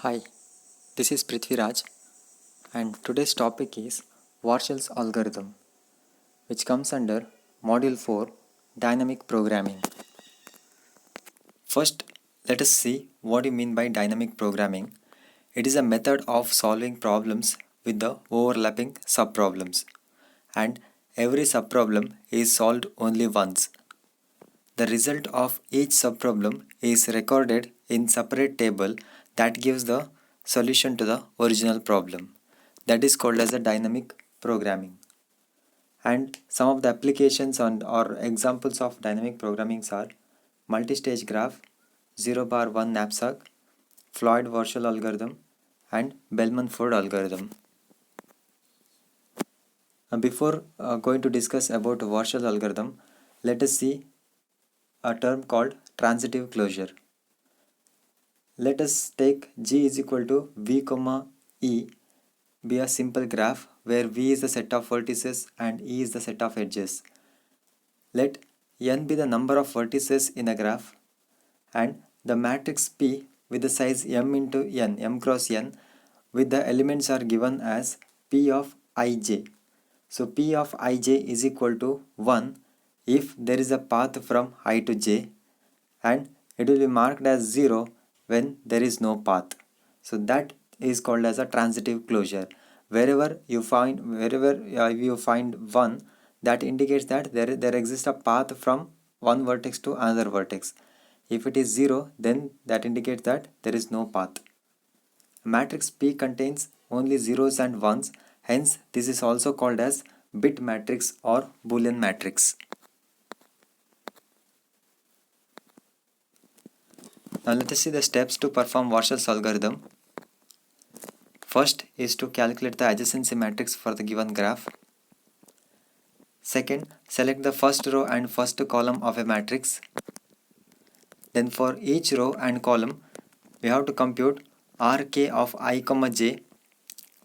Hi, this is Prithviraj, and today's topic is Warshall's algorithm, which comes under Module 4 Dynamic Programming. First, let us see what you mean by dynamic programming. It is a method of solving problems with the overlapping subproblems, and every subproblem is solved only once. The result of each subproblem is recorded in separate table that gives the solution to the original problem. That is called as a dynamic programming. And some of the applications or examples of dynamic programming are multi-stage graph, 0 bar 1 knapsack, Floyd-Warshall algorithm, and Bellman-Ford algorithm. Before going to discuss about Warshall algorithm, let us see a term called transitive closure. Let us take G is equal to V comma E be a simple graph where V is the set of vertices and E is the set of edges. Let n be the number of vertices in a graph and the matrix P with the size m into n, m cross n, with the elements are given as P of ij. So P of ij is equal to 1 if there is a path from I to j, and it will be marked as 0 when there is no path. So that is called as a transitive closure. Wherever you find 1, that indicates that there exists a path from one vertex to another vertex. If it is 0, then that indicates that there is no path. Matrix P contains only zeros and ones, hence this is also called as bit matrix or Boolean matrix. Now let us see the steps to perform Warshall's algorithm. First is to calculate the adjacency matrix for the given graph. Second, select the first row and first column of a matrix. Then for each row and column, we have to compute Rk of I, j,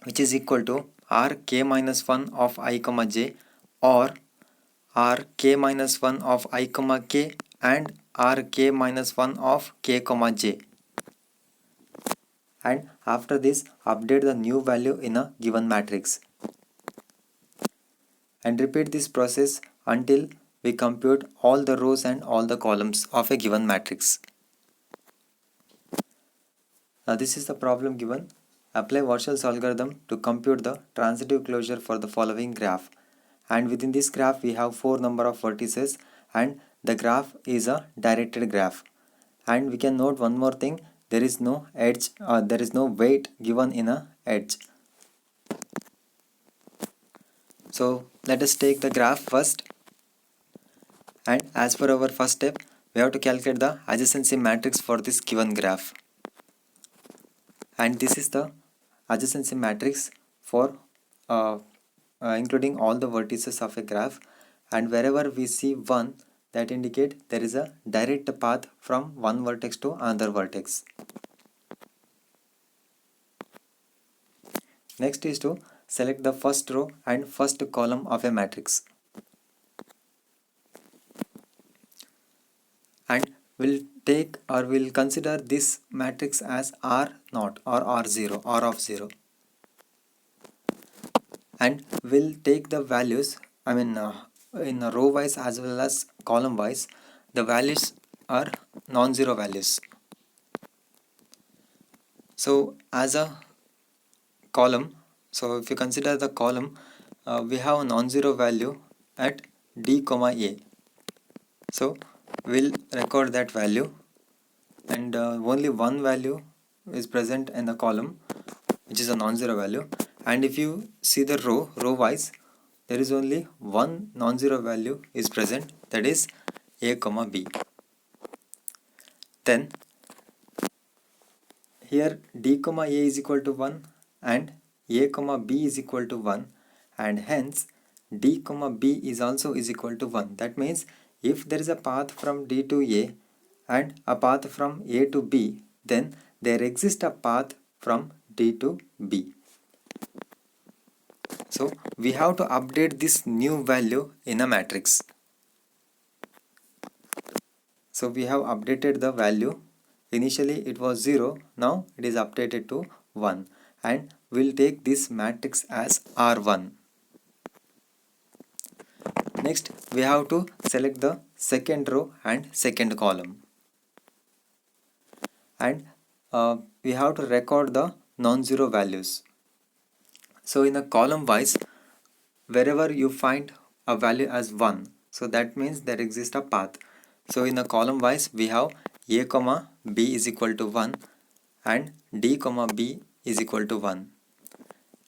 which is equal to Rk minus 1 of I, j, or Rk minus 1 of I, k and Rk minus 1 of k, j. And after this, update the new value in a given matrix. And repeat this process until we compute all the rows and all the columns of a given matrix. Now this is the problem given. Apply Warshall's algorithm to compute the transitive closure for the following graph. And within this graph we have 4 number of vertices and the graph is a directed graph. And we can note one more thing, there is no edge, there is no weight given in a edge. So let us take the graph first, and as per our first step we have to calculate the adjacency matrix for this given graph. And this is the adjacency matrix for including all the vertices of a graph, and wherever we see 1, that indicate there is a direct path from one vertex to another vertex. Next is to select the first row and first column of a matrix, and we'll take or we'll consider this matrix as R0 or R0 or of 0, and we'll take the values, in a row wise as well as column wise, the values are non-zero values. So as a column, so if you consider the column, we have a non-zero value at d comma a. So we'll record that value, and only one value is present in the column, which is a non-zero value. And if you see the row wise, there is only one non-zero value is present, that is a comma b. Then here d comma a is equal to 1 and a comma b is equal to 1, and hence d comma b is also is equal to 1. That means if there is a path from d to a and a path from a to b, then there exists a path from d to b. So we have to update this new value in a matrix. So we have updated the value initially it was 0, now it is updated to 1, and we'll take this matrix as R1. Next, we have to select the second row and second column, and we have to record the non-zero values. So in a column wise, wherever you find a value as 1, so that means there exists a path. So in a column wise, we have a comma b is equal to 1 and d comma b is equal to 1.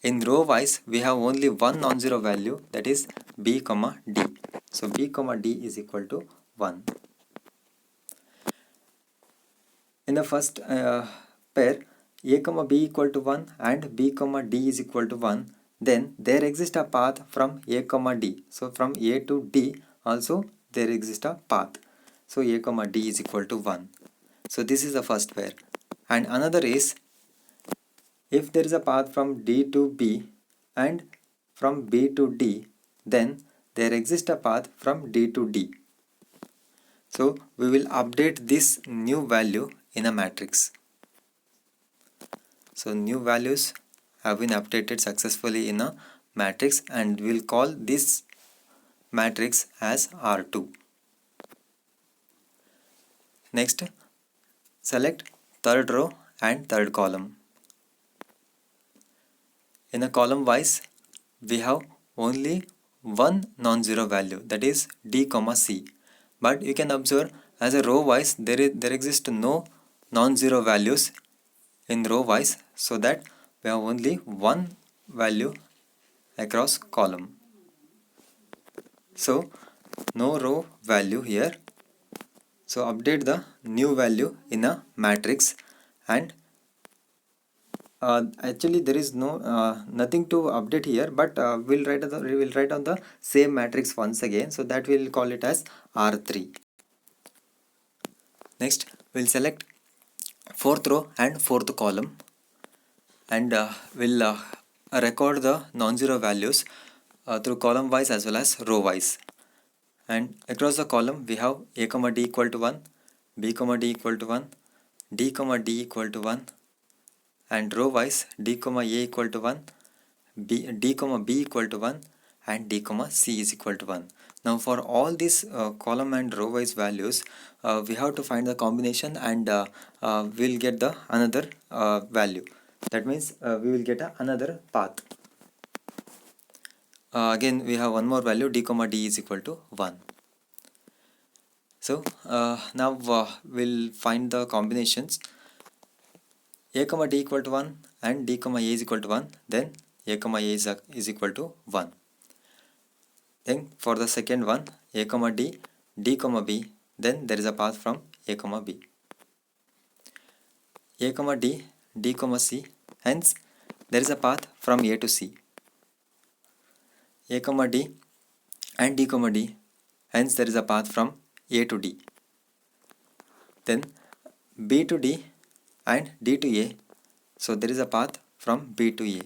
In row wise, we have only one non-zero value, that is b comma d. So b comma d is equal to 1. In the first pair, a comma b equal to 1 and b comma d is equal to 1, then there exists a path from a comma d. So from a to d also there exists a path. So a comma d is equal to 1. So this is the first pair. And another is, if there is a path from d to b and from b to d, then there exists a path from d to d. So we will update this new value in a matrix. So new values have been updated successfully in a matrix, and we'll call this matrix as R2. Next, select third row and third column. In a column wise, we have only one non-zero value, that is d comma c. But you can observe as a row wise there exist no non-zero values in row wise, so that we have only one value across column. So no row value here. So update the new value in a matrix, and actually there is no nothing to update here, but we'll write on the same matrix once again, so that we'll call it as R3. Next, we'll select fourth row and fourth column, and we'll record the non-zero values through column wise as well as row wise. And across the column we have a comma d equal to 1, b comma d equal to 1, d comma d equal to 1, and row wise d comma a equal to 1, d comma b equal to 1, and d comma c is equal to 1. Now for all these column and row wise values, we have to find the combination, and we'll get the another value. That means we will get another path. Again we have one more value, d comma d is equal to 1. So now we'll find the combinations. A comma d equal to 1 and d comma a is equal to 1, then a comma a is equal to 1. Then for the second one, a comma d, d comma b, then there is a path from a comma b. A comma d, d comma c, hence there is a path from a to c. A comma d and d comma d, hence there is a path from a to d. Then b to d and d to a, so there is a path from b to a.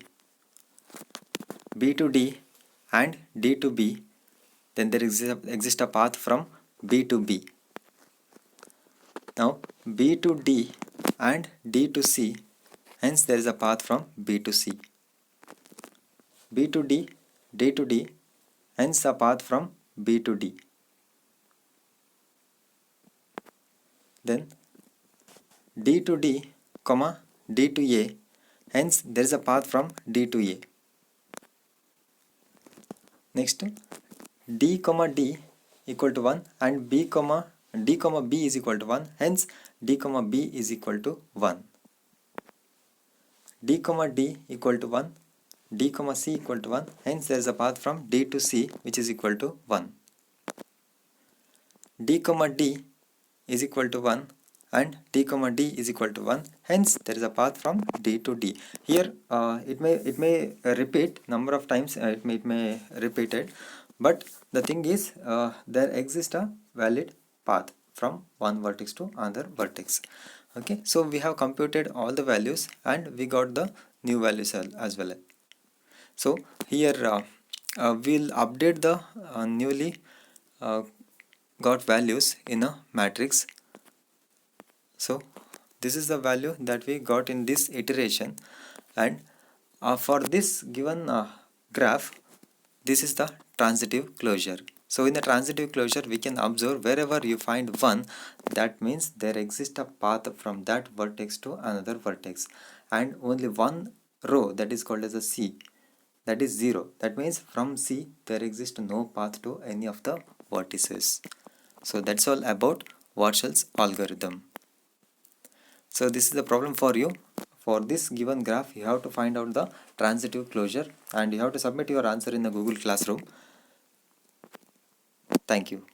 B to d and d to b, then there exists a path from b to b. Now b to d and d to c, hence there is a path from b to c. B to d, d to d, hence a path from b to d. Then d to d, comma d to a, hence there is a path from d to a. Next, d comma d equal to 1 and d comma b is equal to 1, hence d comma b is equal to 1. D comma d equal to 1, d comma c equal to 1, hence there is a path from d to c which is equal to 1. D comma d is equal to 1 and d comma d is equal to 1, hence there is a path from d to d. Here it may repeat number of times, it may repeated, but the thing is there exists a valid path from one vertex to another vertex. Okay, so we have computed all the values and we got the new values as well. So here we'll update the newly got values in a matrix. So This is the value that we got in this iteration, and for this given graph, this is the transitive closure. So in the transitive closure, we can observe wherever you find 1, that means there exists a path from that vertex to another vertex, and only one row, that is called as a C, that is 0. That means from C there exists no path to any of the vertices. So that's all about Warshall's algorithm. So this is the problem for you. For this given graph, you have to find out the transitive closure and you have to submit your answer in the Google Classroom. Thank you.